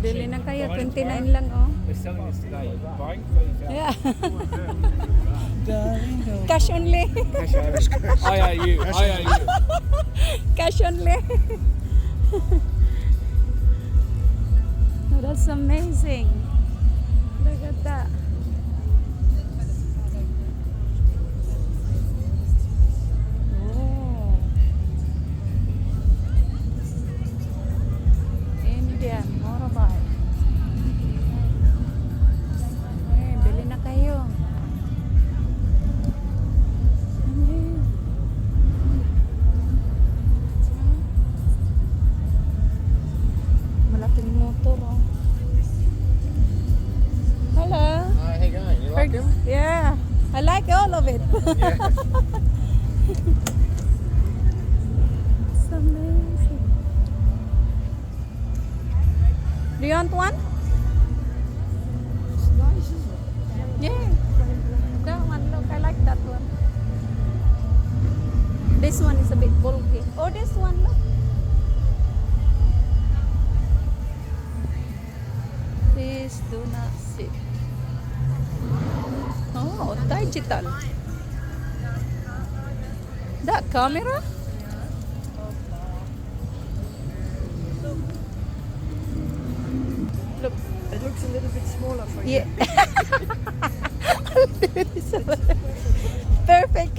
Bili na kayo, 29 lang oh. We're selling this today. Buying 30,000. Yeah. Cash only. Cash out. I owe you. I owe you. Cash only. Oh, that's amazing. Look at that. Oh. Indian motorbike. Eh, bili na kayo. Malaking motor oh. Hello. Hi, how you going? You like them? Yeah, I like all of it. Yeah. It's amazing. Do you want one? It's nice, isn't it? Yeah. That one, look, I like that one. This one is a bit bulky. Oh, this one, look. Please do not sit. Oh, digital. That camera? Look. It looks a little bit smaller for Yeah. Perfect.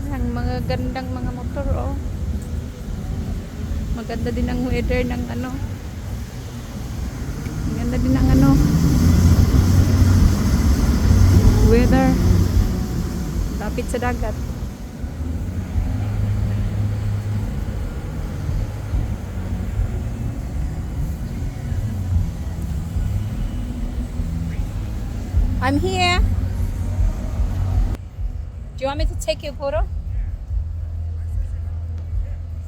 Ang mga gandang mga motor oh. Maganda din ang weather ng ano. Maganda din ang ano. Weather. Lapit sa dagat. I'm here. Do you want me to take your photo?